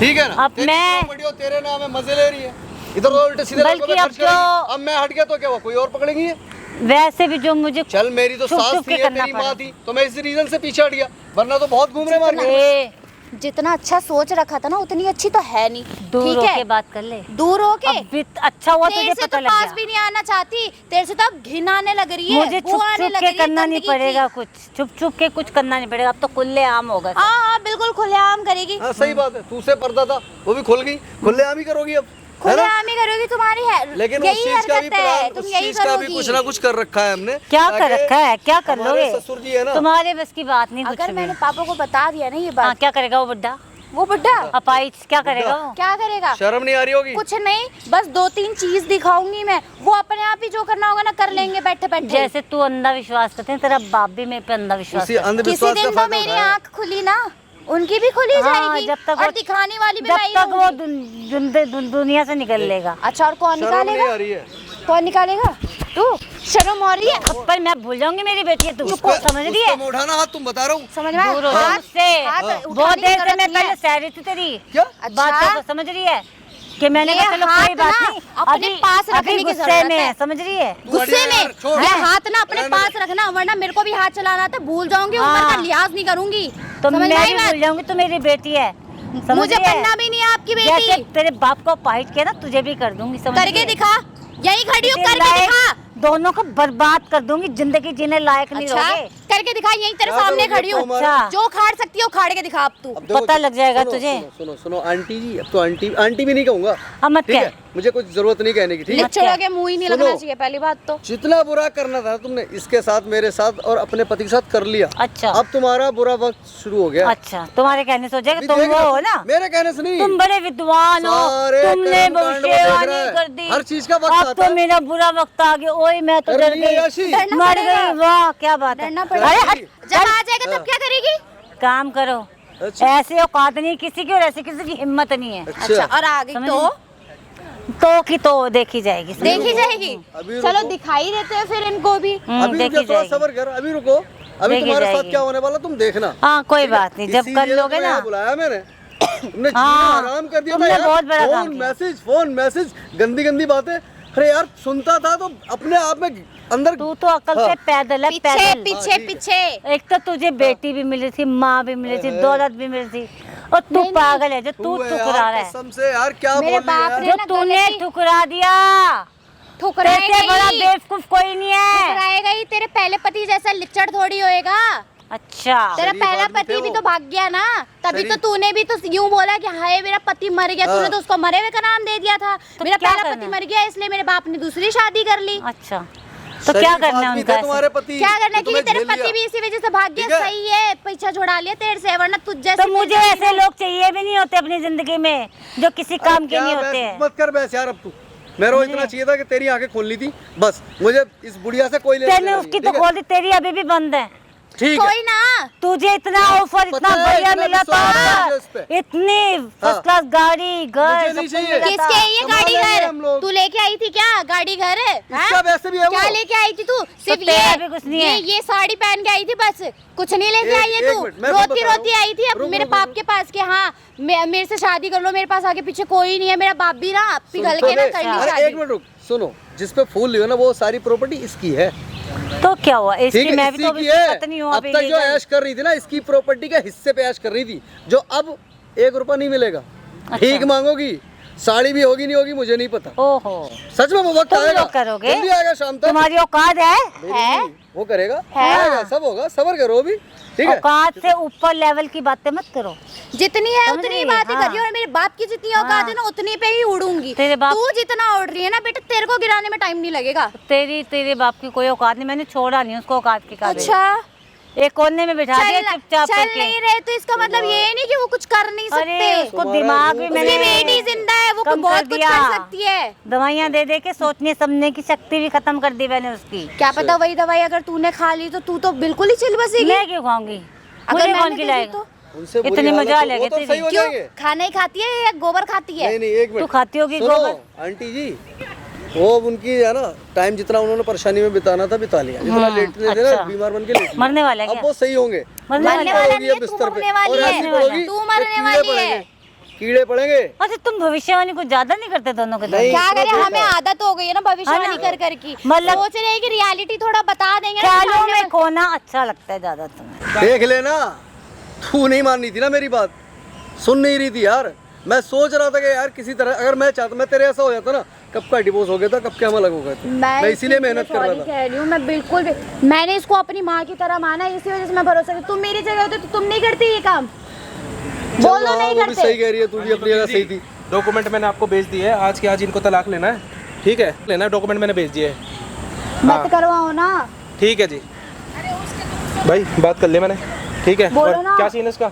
ठीक है ना? अब तेरी मैं- प्रॉपर्टी हो, तेरे नाम है, मजे ले रही है। इधर तो उल्टे सीधे बल्कि लोगों पे अब खर्च करेगी। जो- अब मैं हट गया तो क्या हुआ, कोई और पकड़ेंगी ये? वैसे भी जो मुझे चल मेरी तो छुप सास छुप थी, के है, करना तेरी माँ पड़ा। थी, तो मैं इस रीजन से पीछे हट गया, वरना तो बहुत घूम रहे मार्केट में। ए, जितना अच्छा सोच रखा था ना उतनी अच्छी तो है नहीं। दूर ठीक होके है, बात कर ले। दूर होके। अब अच्छा हुआ तुझे तेरे से पता तो लग पास गया। भी नहीं आना चाहती, तेरे से तो अब घिन आने लग रही है, मुझे बू छुप आने छुप लग के रही है करना नहीं गंदगी की। पड़ेगा कुछ, छुप छुप के कुछ करना नहीं पड़ेगा, अब तो खुले आम होगा सब। हाँ हाँ बिल्कुल खुलेआम करेगी। हाँ सही बात है, तू से पर्दा था वो भी खुल गई, खुलेआम ही करोगी अब, है ना? खुलेआम ही करोगी, तुम्हारी है लेकिन उस यही चीज का भी हरकत है, प्लान, तुम उस यही चीज का भी करोगी। कुछ ना कुछ कर रखा है हमने। क्या कर ताकि रखा है, क्या कर हमारे लोगे? ससुर जी है ना, तुम्हारे बस की बात नहीं कुछ अगर भी। मैंने पापा को बता दिया ना ये हाँ बात, क्या करेगा वो बुड्ढा? वो बुड्ढा अपाइच क्या करेगा वो? क्या करेगा? शर्म नहीं आ रही होगी? कुछ नहीं, बस 2-3 चीज दिखाऊंगी मैं, वो अपने आप ही जो करना होगा ना कर लेंगे बैठे बैठे। जैसे तू अंधा विश्वास करते हैं, तेरा बाप भी मेरे पे अंधा विश्वास उसी करता है। किसी अंधविश्वास का दिन तो फायदा मेरी उठाया। आंख खुली ना, उनकी भी खुली हाँ, जाएगी, जब तक और वो- दिखाने वाली भी जब मैं ही तक वो रहूंगी। दुनिया से निकल लेगा। अच्छा, और कौन शर्म नहीं आ निकालेगा? रही है? कौन निकालेगा? तू? शर्म आ रही है? पर मैं भूल जाऊंगी मेरी बेटी है, तू उस पे- समझ रही उस है? पे उठाना हाथ, तुम बता रहा हूँ। समझ में आया? दूर हो जा हाथ- मुझसे। हाथ बहुत उठाने की देर से जरूरत मैं नहीं है। पहले सह रही थी तेरी क्या? बात अच्छा। को, समझ रही है कि मैंने ये कहा चलो हाथ कोई बात ना नहीं, अपने पास रखने अभी की गुस्से जरूरत में है। है, समझ रही है? तू गुस्से हट जा यार, में छोड़। ये हाथ ना अपने रहने पास दे। रखना, वरना मेरे को भी हाथ चलाना था, भूल जाऊंगी, उम्र हाँ। का लिहाज नहीं करूंगी। तो समझ मैं में आई भी बात? भूल जाऊंगी, तू मेरी बेटी है, समझ मुझे रही है? बनना भी नहीं है आपकी जैसे बेटी। तेरे बाप को पाइट किया ना, तुझे भी कर दूंगी, समझ रही करके है? दिखा, यही खड़ी हूँ, तेरे करके लायक दिखा। दोनों को बर्बाद कर दूंगी, जिंदगी जीने लायक नहीं अच्छा, रहोगे। करके दिखा, यही तेरे क्या सामने करोगे खड़ी हूँ। तुम हमारा? अच्छा। जो खाड़ सकती है वो खाड़ के दिखा अब तू। अब देखो, पता लग जाएगा सुनो, तुझे। सुनो सुनो सुनो आंटी जी, अब तो आंटी आंटी भी नहीं कहूंगा, अब मत ठीक कह। है? मुझे कुछ जरूरत नहीं कहने की, ठीक है? लिचड़ा के मुंह ही नहीं सुनो। लगना चाहिए पहली बात तो। जितना बुरा करना था तुमने इसके साथ, मेरे साथ और अपने पति के साथ कर लिया। अच्छा। अब तुम्हारा बुरा वक्त शुरू हो गया। अच्छा, तुम्हारे कहने से हो जाएगा, अभी तुम देख वो रहा हो हूँ, ना, मेरे कहने से नहीं, तुम बड़े विद्वान हो, सारे तुमने कर्मकांड वो देख भविष्यवाणी रहा है। कर दी। हर चीज का वक्त अब आता तो है। मेरा बुरा वक्त आ गया, ओए मैं तो कर डर लिए गई, याशी। डरना मर पड़ेगा। गई, वाह क्या बात है। डरना अरे पड़ेगा। हट, जब आ जाएगा तब क्या करेगी? काम करो, अच्छा। ऐसे औकात नहीं किसी की, और ऐसे किसी की हिम्मत नहीं है। अच्छा, और आ गई समझ तो तो की तो देखी जाएगी, समझ देखी लो। जाएगी। अभी चलो रुको। दिखाई देते हैं फिर इनको भी। अभी देखी रुको, थोड़ा जाएगी। सब्र कर, अभी रुको, अभी देखी तुम्हारे साथ जाएगी। क्या होने वाला तुम देखना। हाँ कोई ठीक है? बात नहीं, जब कर इसीलिए लोगे तुम्हें ना। यहाँ बुलाया मैंने, तुमने जीना हाँ, आराम कर दिया था तुमने यार। बहुत बड़ा काम किया। फोन मैसेज गंदी गंदी बातें, अरे यार सुनता था तो अपने आप में अंदर। तू तो अकल से हाँ। पैदल है, पीछे पैदल। पीछे ठीक है। पीछे। एक तो तुझे बेटी भी मिली थी, माँ भी मिली थी, दौलत भी मिली थी, और तू नहीं, पागल है जो तू है ठुकरा रहा यार, है, कसम से यार क्या मेरे बोल रही है बाप यार? ने जो ना तूने गलती- ठुकरा दिया। ठुकराए तेरे बड़ा गई, बेवकूफ कोई नहीं है। ठुकराएगा ही, तेरे पहले पति जैसा लिच्चड़ थोड़ी होएगा। अच्छा, तेरा शरीफ पहला आदमी थे पति भी वो। तो भाग गया ना, तभी तो शरीफ। तूने भी तो यूं बोला कि हाय मेरा पति मर गया, तूने हाँ। तो उसको मरे हुए का नाम दे दिया था। तो मेरा क्या पहला करना पति है? मर गया इसलिए मेरे बाप ने दूसरी शादी कर ली। अच्छा तो क्या शरीफ करना है आदमी उनका थे तुम्हारे ऐसे? पति, क्या करना है तो कि तुम्हें तेरे झेल पति लिया। भी इसी वजह से भाग ठीक गया। है। सही है, पीछा छुड़ा लिया तेरे से, वरना तुझ जैसे तो मुझे ऐसे लोग चाहिए भी नहीं होते अपनी जिंदगी में जो किसी अरे काम के क्या नहीं बहस होते हैं। मत कर बहस यार, अब तू मेरे को इतना चाहिए था कि तेरी आंखें खोल ली थी, बस मुझे इस बुढ़िया से कोई लेना तेने देना उसकी नहीं तो है, खोल दी, तेरी अभी भी बंद है। ठीक है? कोई ना। तुझे इतना ऑफर पता इतना है, बढ़िया इतना मिला विश्वास है मुझे था, उस पे। इतनी हाँ। फर्स्ट क्लास गाड़ी घर मुझे सब नहीं कुछ चाहिए। मिला था। किसके है ये कमा गाड़ी लेंगे घर? हम लोग। तू लेके आई थी क्या गाड़ी घर? इसका वैसे भी है क्या वो। लेके आई थी तू? सिर्फ तेरा भी कुछ नहीं है। ये साड़ी पहन के आई थी बस, कुछ नहीं लेके एक- आई है एक तू। मिनट, मैं खुद रोती बता रहा रोती हूँ। आई थी अब रुक, मेरे रुक, बाप रुक। के पास के। हाँ मेरे से शादी कर लो, मेरे पास आगे पीछे कोई नहीं है। मेरा बाप भी ना पिघल के ना कर ली अरे शादी। एक मिनट रुक, सुनो, जिस पे फूल लियो ना वो सारी प्रॉपर्टी इसकी है, तो क्या हुआ, ठीक इसकी है, मैं भी इसी तो की अभी है। पत्नी हूँ अब अभी तक जो लीगल। ऐश कर रही थी ना, इसकी प्रॉपर्टी के हिस्से पे ऐश कर रही थी, जो अब 1 रुपया नहीं मिलेगा। भीख मांगोगी, साड़ी भी होगी नहीं होगी मुझे नहीं पता, ओहो, सच में वो वक्त तुम आएगा, लोग करोगे? जल्दी आएगा शाम तक। तुम्हारी औकात है? मेरी भी, वो करेगा, आएगा, सब होगा, सब्र करो अभी, ठीक है। औकात से ऊपर लेवल की बातें मत करो। जितनी है समझ उतनी रही? बातें हाँ। कर रही हूँ, और मेरे बाप की जितनी औकात है ना उतनी पे ही उड़ूंगी। तेरे बाप- तू जितना उड़ रही है ना बेटा, तेरे को गिराने में टाइम नहीं लगेगा। तेरे बाप की कोई औकात नहीं, मैंने छोड़ा नहीं उसको औकात के काबिल। अच्छा, एक कोने में बिठा दिया चुपचाप चल करके। नहीं रहे तो इसका मतलब ये नहीं कि वो कुछ कर नहीं अरे सकते। उसको तुम्हारा दिमाग भी रूप- मैंने उसकी बेटी जिंदा है, वो कम बहुत कर कुछ दिया। कर सकती है। दवाइयाँ दे दे के सोचने समझने की शक्ति भी खत्म कर दी मैंने उसकी। क्या पता वही दवाई अगर तूने खा ली तो तू तो बिल्कुल ही चिल बसेगी। मैं क्यों खाऊंगी, अगर मुझे मैंने कौन दे दी खिलाएगा? तो? उनसे बुरी इतनी हालत मजा हो- लगे वो तो तेरी। सही हो क्यों, जाएंगे। खाना ही खाती है या गोबर खाती है? नहीं नहीं, एक तू मिनट खाती होगी सुनो, गोबर? आंटी जी, वो उनकी है ना, टाइम जितना उन्होंने परेशानी में बिताना था बिता लिया, जितना लेटने थे ना, अच्छा। बीमार बन के लेट लिया। मरने वाला है अब क्या? वो सही होंगे, मरने मरने वाला पड़ोगी नहीं है, अब तू बिस्तर पे, मरने वाली और है। ऐसी पड़ोगी तू तो मरने कीड़े वाली पड़ेंगे, है। कीड़े पड़ेंगे। अच्छा, तुम भविष्यवाणी कुछ ज्यादा नहीं करते दोनों के नहीं। दोनों? क्या करें, हमें आदत हो गई है ना भविष्यवाणी है ना? कर कर की। मतलब- सोच रहे हैं कि रियलिटी थोड़ा बता देंगे ना, ख्यालों सामने में खोना अच्छा लगता है ज्यादा तुम्हें। देख लेना, तू नहीं माननी थी ना मेरी बात, सुन नहीं रही थी यार। मैं सोच रहा था कि यार किसी तरह अगर मैं चाहता, मैं तेरे ऐसा हो जाता ना, कब का डिवोर्स हो गया था, कब के हम अलग हो गए थे। मैं इसीलिए मेहनत कर रहा sorry था। कह रही हूँ, मैं बिल्कुल भी, मैंने इसको अपनी माँ की तरह माना, इसी वजह से मैं भरोसा करती। तुम मेरी जगह होते तो तुम नहीं करती ये काम। चल, बोलो हाँ, नहीं वो भी सही करते। कह रही है, तू भी अपनी जगह सही थी। डॉक्यूमेंट मैंने आपको भेज दिए है, आज के आज इनको तलाक लेना है, ठीक है, लेना है, डॉक्यूमेंट मैंने भेज दिए है। मत करवाओ ना। ठीक है जी, भाई बात कर ले मैंने, ठीक है। बोलो और ना। क्या सीन है इसका?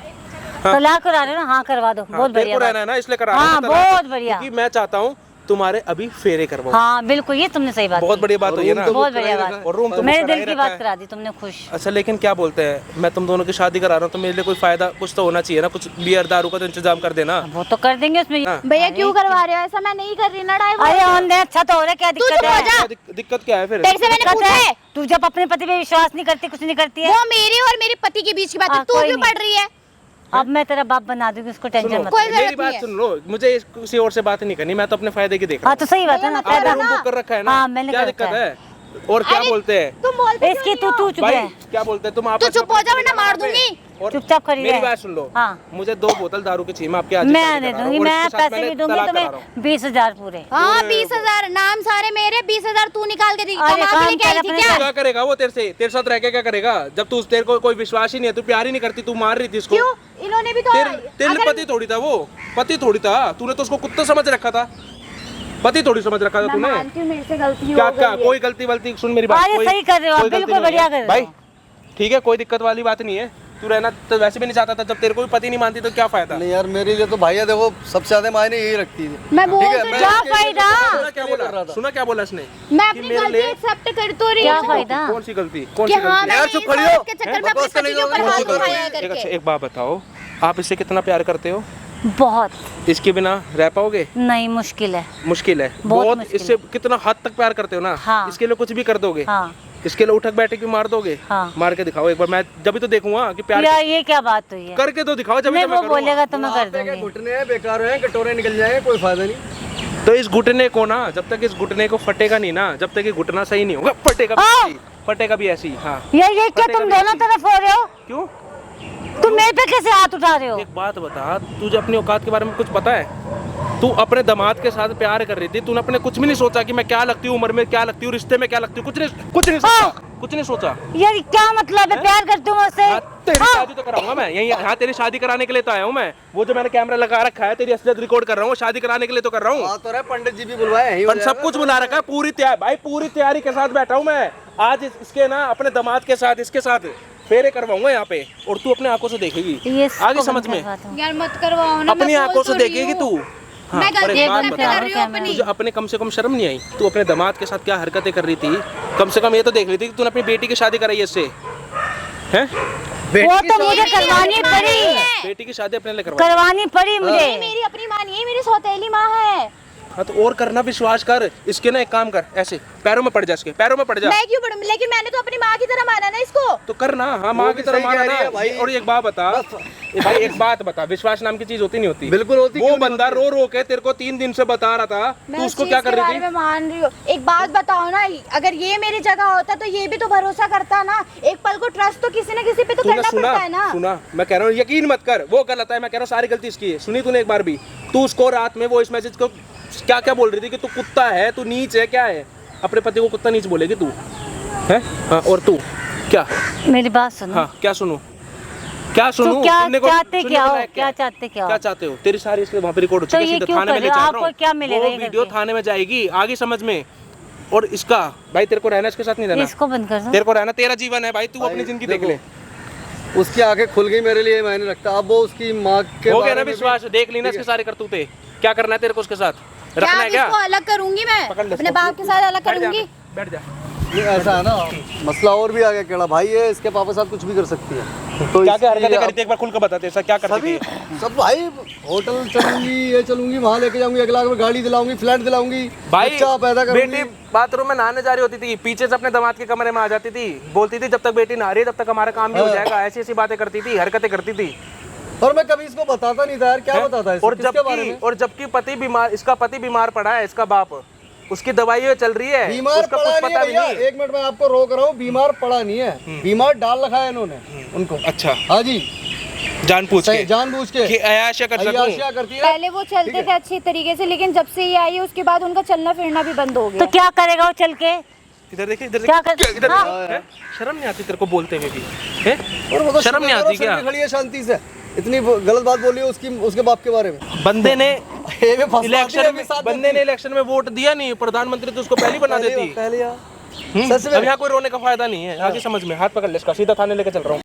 हाँ। तलाक करा रहे हो ना? हाँ करवा दो, बहुत तेरे बढ़िया को रहना बात। है ना, इसलिए करा रहा हाँ, हूँ तलाक। बहुत बढ़िया। क्योंकि मैं चाहता हूँ तुम्हारे अभी फेरे करवाओ। हाँ बिल्कुल, ये तुमने सही बात बहुत की। बढ़िया बात हुई है ना। बहुत बढ़िया बात। और रूम तो मेरे बुक दिल करा की ही रखा बात है। करा दी तुमने, खुश। अच्छा, लेकिन क्या बोलते हैं, मैं तुम दोनों की शादी करा रहा हूँ तो मेरे लिए कोई फायदा कुछ तो होना चाहिए ना, कुछ बियर दारू का तो इंतजाम कर देना। वो तो कर देंगे उसमें। हाँ। भैया क्यों करवा रहे हो ऐसा? मैं नहीं कर रही ना अरे डाइवोर्स। ऑन दे, अच्छा तो हो रहा है, क्या तू दिक्कत चुप हो है? जा। दिक्कत क्या है फिर? तेरे से मैंने दिक्कत पूछा है? है। तू जब अपने पति पे विश्वास नहीं करती, कुछ नहीं करती है। वो मेरे और मेरे पति के बीच की बात है, हाँ, तू कोई क्यों नहीं। पढ़ रही है? अब मैं तेरा बाप बना दूंगी, उसको टेंशन सुनो, मत कोई ले। जरूरत मेरी बात नहीं है। सुन लो, मुझे किसी और से बात नहीं करनी, मैं तो अपने फायदे की देख रहा हाँ हूँ। तो सही बात है ना, भैया, फायदा। आपने रूम बुक कर रखा है ना, हाँ, मैंने क्या कर दिक्कत रखा है? और क्या अरे, बोलते हैं तुम बोलते इसकी क्यों नहीं तू हो? चुप भाई, है। क्या बोलते हैं तुम? आप तू चुप हो जा वरना मार दूंगी। और चुपचाप खड़ी मेरी रह। बात सुन लो, हाँ। मुझे 2 बोतल दारू की चाहिए, मैं आपके आज मैं शादी दे करा रहा दूंगी, हूँ, और मैं इसके साथ पैसे भी मैंने दूंगी तलाक करा तुम्हें, रहा हूँ। 20,000 पूरे। हाँ 20,000 नाम सारे मेरे, 20,000 तू निकाल के दी। अरे, कमा के काम लेके आई कर थी अपने क्या? क्या करेगा वो तेरे साथ रह के क्या करेगा? जब तू तेरे को कोई विश्वास ही नहीं है, तू प्यार ही नहीं करती, तू मार रही थी इसको। क्यों? इन्होंने भी तो तेरे अगर- पति थोड़ी था वो, पति थोड़ी था, तूने तो उसको कुत्ता समझ रखा था, पति थोड़ी समझ रखा था मैं तूने। मानती हूँ मेरे से गलती क्या हो क्या गई है। कोई गलती वलती सुन मेरी बात, अरे, कोई- सही कर रहे हो, कोई गलती बिल्कुल नहीं बढ़िया है। कर रहे हो। भाई ठीक है, कोई दिक्कत वाली बात नहीं है, तू रहना तो वैसे भी नहीं चाहता था, जब तेरे को भी पति नहीं मानती तो क्या फायदा? नहीं यार, मेरे लिए तो भैया देखो सबसे ज्यादा मायने यही रखती थी। मैं बोल ठीक है, तो मैं क्या इसके लिए फायदा? सुना क्या कर रहा बोला? था। सुना क्या बोला इसने? मैं कि अपनी मेरे गलती लिए- एक्सेप्ट कर तो रही क्या हूँ फायदा? कौन सी गलती? कौन कि सी हाँ गलती? मैंने यार, इस चुप खड़ी औरत हो। के चक्कर में अपने बकवास करने पति के ऊपर दो, हाथ बकवास करो। उठाया एक अच्छा, करके। एक बात बताओ, आप इससे कितना प्यार करते हो? बहुत। इसके बिना रह पाओगे? नहीं, मुश्किल है। मुश्किल है बहुत बहुत। मुश्किल इससे कितना हद तक प्यार करते हो ना, हाँ। इसके लिए कुछ भी कर दोगे? हाँ। इसके लिए उठक बैठक भी मार दोगे? हाँ। मार के दिखाओ एक बार, मैं जब भी तो देखूंगा कि प्यार या ये क्या बात हुई है? करके तो दिखाओ, जब भी नहीं, तो मैं वो करूंगा। बोलेगा तो मैं कर आपके क्या दूंगी। घुटने हैं, बेकार हैं, कटोरे निकल जाएंगे, कोई फायदा नहीं। तो इस घुटने को ना, जब तक इस घुटने को फटेगा नहीं ना, जब तक ये घुटना सही नहीं होगा, फटेगा भी हाँ। ऐसे ही, फटेगा भी ऐसे ही। हाँ, ये क्या फटेगा तुम भी दोनों ऐसे ही। तरफ हो रहे हो? क्यों? तुम मेरे पे कैसे हाथ उठा रहे हो? एक बात बता, तुझे अपनी औकात के बारे में कुछ पता है? तू अपने दामाद के साथ प्यार कर रही थी, तूने अपने कुछ भी नहीं सोचा कि मैं क्या लगती हूँ, उम्र में क्या लगती हूँ, रिश्ते में क्या लगती हूँ, कुछ नहीं सोचा, कुछ नहीं सोचा। यार क्या मतलब है, प्यार करती हूँ मुझसे? हाँ, तेरी शादी तो कराऊंगा मैं यही। हाँ, तेरी शादी कराने के लिए तो आया हूँ मैं। वो जो मैंने कैमरा लगा रखा है, तेरी असलियत रिकॉर्ड कर रहा हूँ, शादी कराने के लिए तो कर रहा हूँ। हाँ तो रहे, पंडित जी भी बुलवाए, यहीं हो पर सब जाएगा। कुछ बुला रखा है, पूरी तैयारी भाई, पूरी तैयारी के साथ बैठा हूँ मैं। आज इसके ना अपने दामाद के साथ, इसके साथ फेरे करवाऊंगा यहाँ पे, और तू अपने आंखों से देखेगी। ये आगे समझ में, यार मत करवाओ ना, अपनी मैं बोल आंखों तो से रही देखेगी हूँ। तू। हाँ, मैं पर गलती एक बात एक्सेप्ट बता, कर रही हूँ अपनी। तुझे अपने कम से कम शर्म नहीं आई? तू अपने दामाद के साथ क्या हरकतें कर रही थी, कम से कम ये तो देख रही थी कि तूने अपनी बेटी की शादी कराई है इससे, हैं? वो तो मुझे करवानी पड़ी, बेटी की शादी अपने लिए करवाई। करवानी पड़ी मुझे। मेरी अपनी माँ नहीं है, मेरी सौतेली माँ है। हाँ तो और करना, विश्वास कर इसके ना, एक काम कर, ऐसे पैरों में पड़ जा, इसके पैरों में पड़ जा। मैं क्यों पढ़ूं? लेकिन मैंने तो अपनी माँ की तरह माना ना इसको। तो करना, हाँ माँ वो की भी तरह सही माना कह रही है ना भाई। और एक बात बता भाई, एक बात बता, विश्वास नाम की चीज होती नहीं होती? बिल्कुल होती। वो क्यों नहीं बंदा होती? रो रो के तेरे को 3 दिन से बता रहा था, मैं तू उस उसको चीज़ क्या के कर रही बारे थी? में मान रही हूँ। एक बात बताओ ना, अगर ये मेरी जगह होता तो ये भी तो भरोसा करता ना। एक पल को ट्रस्ट तो किसी न किसी पे तो तूने करना सुना? पड़ता है ना। सुना, मैं कह रहा हूँ यकीन मत कर, वो गलत है, मैं कह रहा हूँ सारी गलती इसकी है। सुनी तूने एक बार भी? तू उसको रात में वो इस मैसेज को क्या क्या बोल रही थी कि तू कुत्ता है, तू नीच है, क्या है? अपने पति को कुत्ता नीच बोलेगी तू है? हाँ, और तू क्या? मेरी बात सुनो। हाँ, क्या सुनूं? क्या सुनूं? तो क्या सुनने को- चाहते सुनने क्या को हो? लायक क्या चाहते क्या हो? क्या चाहते हो? तेरी सारी इसके वहाँ पे रिकॉर्ड हो तो चुकी है, ये सीधे क्यों थाने में कर ले रहे हो? जा आपको रहा हूँ। क्या मिलेगा वो ये वीडियो करके? थाने में जाएगी, आगे समझ में। और इसका भाई तेरे को रहना, इसके साथ नहीं रहना, इसको बंद कर दो। तेरे को रहना, तेरा जीवन है भाई, तू अपनी भाई, जिंदगी देख देखो, ले। उसकी आंखें खुल गई मेरे लिए, मैंने रखता। अब वो उसकी माँ के हो गया बारे ना में भी- विश्वास, देख ली ना इसके सारे करतूते। क्या करना है तेरे को उसके साथ? रखना क्या है क्या? इसको अलग करूंगी मैं, पकड़ ले अपने इसको। बाप के साथ अलग बैठ जा, करूंगी। बैठ जा। ये ऐसा है ना, मसला और भी आगे केड़ा भाई है, इसके पापा साथ कुछ भी कर सकती है। तो क्या क्या इसकी हरकतें अब करी थी, एक बार खुल कर बता, तेरे साथ क्या करती सभी थी? सब भाई, होटल चलूंगी, ये चलूंगी, वहाँ लेके जाऊंगी, 1 लाख में गाड़ी दिलाऊंगी, फ्लैट दिलाऊंगी, भाई बच्चा पैदा बेटी करूंगी। बाथरूम में नहाने जा रही होती थी, पीछे से अपने दामाद के कमरे में आ जाती थी, बोलती थी जब तक बेटी नहा रही है तब तक हमारा काम भी हो हाँ। जाएगा। ऐसी ऐसी बातें करती थी, हरकतें करती थी। और मैं कभी इसको बताता नहीं था यार, क्या हैं? बताता है और किसके बारे में? जबकि पति बीमार, इसका पति बीमार पड़ा है, इसका बाप, उसकी दवाई चल रही है, बीमार उसका पड़ा कुछ नहीं पता है भी भैया, नहीं है। 1 मिनट में आपको रोक रहा हूँ, बीमार पड़ा नहीं है, बीमार डाल रखा है इन्होंने उनको। अच्छा, हाँ जी, जानबूझ के जानबूझ के कि अयाशा कर सकूं। अय्याशियाँ करती है। पहले वो चलते थे अच्छी तरीके से, लेकिन जब से ये आई है उसके बाद उनका चलना फिरना भी बंद हो तो गया। क्या करेगा वो चल के? इधर देखिए, इधर क्या देखिए, कर- इधर हाँ। देखिए। हैं? शर्म नहीं आती तेरे को बोलते हुए भी? हैं? और वो तो शर्म नहीं आती क्या? खड़ी है शांति से, इतनी गलत बात बोली है उसकी, उसके बाप के बारे में। बंदे ने ये भी फंसवाती है, इलेक्शन भी साथ में, बंदे देती ने है। इलेक्शन में वोट दिया नहीं, प्रधानमंत्री तो उसको पहले बना देती। पहले यार, सच सच में में। अब यहाँ कोई रोने का फायदा नहीं है, आगे समझ में। हाथ पकड़ ले इसका, सीधा थाने लेके चल रहा हूँ।